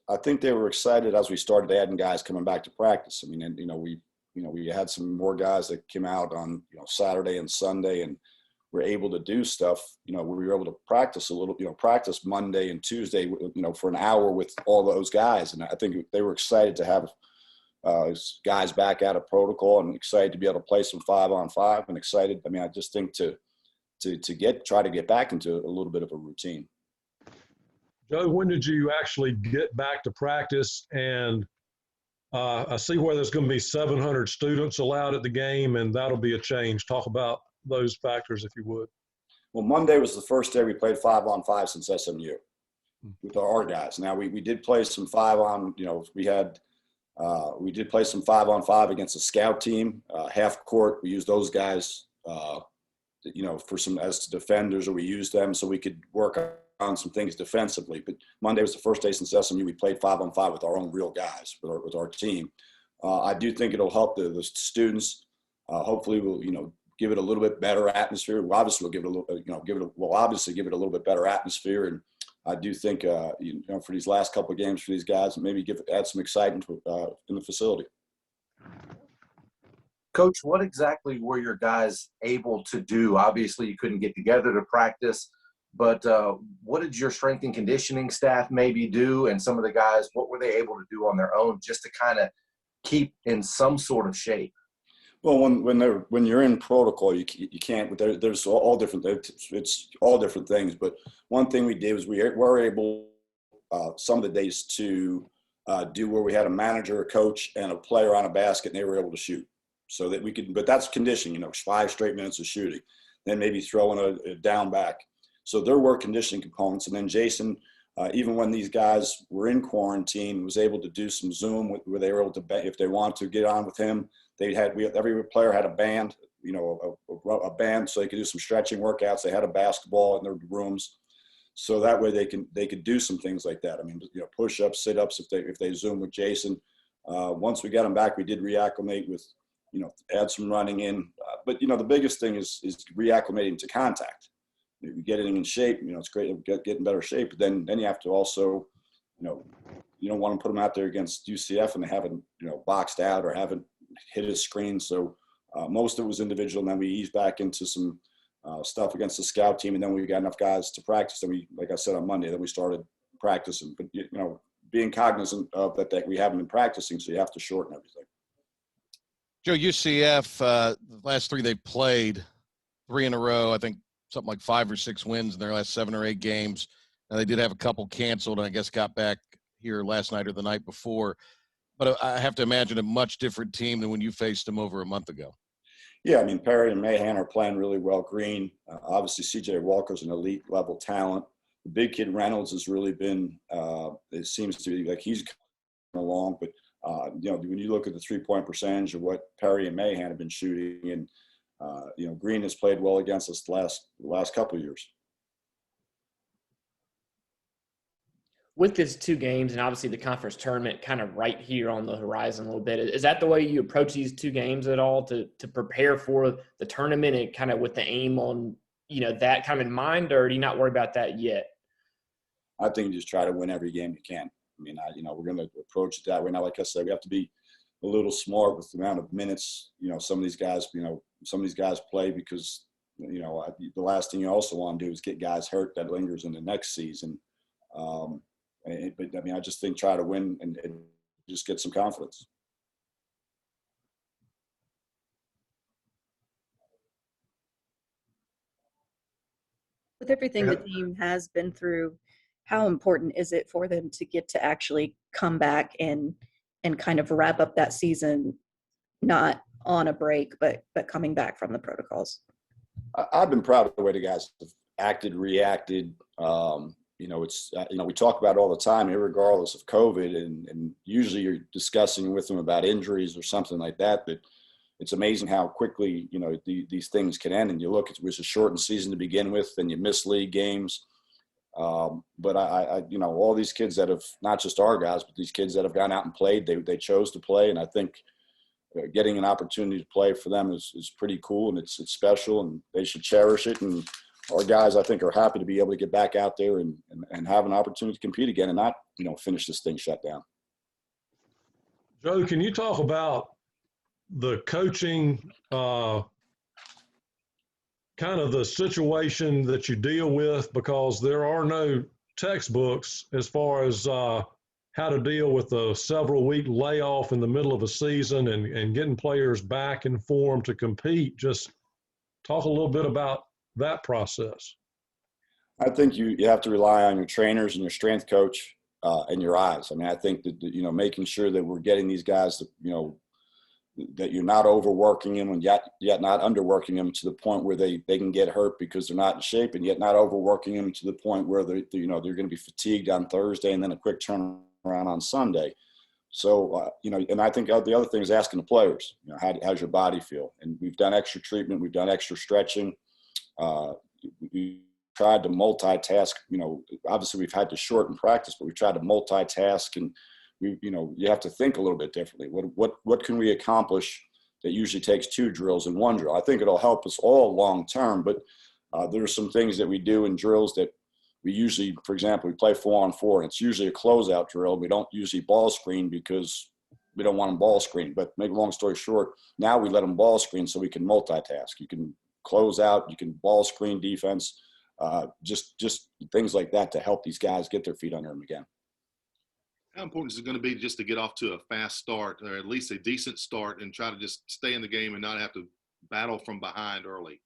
I think they were excited as we started adding guys coming back to practice. I mean, and, we had some more guys that came out on, Saturday and Sunday and were able to do stuff. We were able to practice a little, practice Monday and Tuesday, for an hour with all those guys. And I think they were excited to have guys back out of protocol and excited to be able to play some 5-on-5 and excited. I mean, I just think to try to get back into a little bit of a routine. Joe, when did you actually get back to practice? And I see where there's going to be 700 students allowed at the game, and that'll be a change. Talk about those factors, if you would. Well, Monday was the first day we played 5-on-5 since SMU with our guys. Now we did play some 5-on. We did play some 5-on-5 against a scout team, half court. We used those guys, for some as defenders, or we used them so we could work on some things defensively. But Monday was the first day since SMU we played 5-on-5 with our own real guys, with our team. I do think it'll help the students. Hopefully, we'll give it a little bit better atmosphere. Obviously, we'll give it a little bit better atmosphere. And I do think for these last couple of games for these guys, maybe add some excitement in the facility. Coach, what exactly were your guys able to do? Obviously, you couldn't get together to practice, but what did your strength and conditioning staff maybe do? And some of the guys, what were they able to do on their own just to kind of keep in some sort of shape? Well, when you're in protocol, you can't. There's all different. It's all different things. But one thing we did was we were able some of the days to do where we had a manager, a coach, and a player on a basket, and they were able to shoot. So that we could, but that's conditioning, 5 straight minutes of shooting, then maybe throwing a down back. So there were conditioning components. And then Jason, even when these guys were in quarantine, was able to do some Zoom where they were able to, if they wanted to get on with him, every player had a band, a band, so they could do some stretching workouts. They had a basketball in their rooms. So that way they could do some things like that. I mean, push-ups, sit-ups if they Zoom with Jason. Once we got them back, we did reacclimate with, add some running in. But, the biggest thing is reacclimating to contact. Getting in shape, it's great to get in better shape. But then you have to also, you don't want to put them out there against UCF and they haven't, boxed out or haven't hit a screen. So most of it was individual. And then we eased back into some stuff against the scout team. And then we got enough guys to practice. Then like I said, on Monday, then we started practicing. But, being cognizant of that we haven't been practicing, so you have to shorten everything. Joe, UCF, the last 3 they played, 3 in a row, I think something like 5 or 6 wins in their last 7 or 8 games. Now, they did have a couple canceled, and I guess got back here last night or the night before. But I have to imagine a much different team than when you faced them over a month ago. Yeah, I mean, Perry and Mahan are playing really well. Green, obviously C.J. Walker's an elite level talent. The big kid Reynolds has really been, it seems to be like he's coming along. But, when you look at the 3-point percentage of what Perry and Mahan have been shooting, and, Green has played well against us the last couple of years. With these 2 games and obviously the conference tournament kind of right here on the horizon a little bit, is that the way you approach these 2 games at all to prepare for the tournament and kind of with the aim on, that kind of in mind, or do you not worry about that yet? I think you just try to win every game you can. I mean, we're going to approach it that way. Now, like I said, we have to be a little smart with the amount of minutes, some of these guys play because, the last thing you also want to do is get guys hurt that lingers in the next season. But I mean, I just think try to win and just get some confidence. With everything the team has been through, how important is it for them to get to actually come back and kind of wrap up that season, not on a break, but coming back from the protocols? I've been proud of the way the guys have acted, reacted. It's we talk about it all the time, irregardless of COVID, and usually you're discussing with them about injuries or something like that. But it's amazing how quickly these things can end. And you look, it was a shortened season to begin with, and you miss league games. But I all these kids that have, not just our guys, but these kids that have gone out and played, they chose to play, and I think getting an opportunity to play for them is pretty cool, and it's special, and they should cherish it. And our guys, I think, are happy to be able to get back out there and have an opportunity to compete again and not, finish this thing shut down. Joe, can you talk about the coaching, kind of the situation that you deal with, because there are no textbooks as far as how to deal with a several-week layoff in the middle of a season and getting players back in form to compete. Just talk a little bit about that process. I think you have to rely on your trainers and your strength coach and your eyes. I mean, I think that, making sure that we're getting these guys to, that you're not overworking them and yet not underworking them to the point where they can get hurt because they're not in shape, and yet not overworking them to the point where they're going to be fatigued on Thursday and then a quick turnaround on Sunday. So, and I think the other thing is asking the players, how's your body feel? And we've done extra treatment. We've done extra stretching. We tried to multitask, obviously we've had to shorten practice, but we tried to multitask, and you have to think a little bit differently. What can we accomplish that usually takes 2 drills in 1 drill? I think it'll help us all long term, but there are some things that we do in drills that we usually, for example, we play 4-on-4, and it's usually a closeout drill. We don't usually ball screen because we don't want them ball screen. But make a long story short, now we let them ball screen so we can multitask. You can close out, you can ball screen defense, just things like that to help these guys get their feet under them again. How important is it going to be just to get off to a fast start, or at least a decent start, and try to just stay in the game and not have to battle from behind early?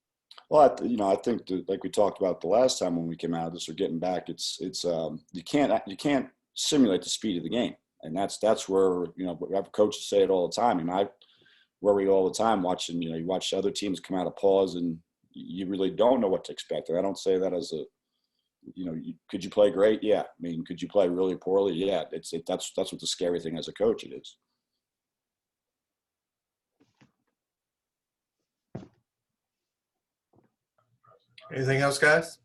Well, I think like we talked about the last time when we came out of this or getting back, it's you can't simulate the speed of the game, and that's where coaches say it all the time, and I worry all the time watching. You watch other teams come out of pause, and you really don't know what to expect. And I don't say that as a could you play great? Yeah. I mean, could you play really poorly? Yeah. That's what the scary thing as a coach it is. Anything else, guys?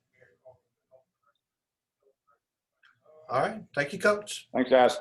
All right. Thank you, Coach. Thanks, guys.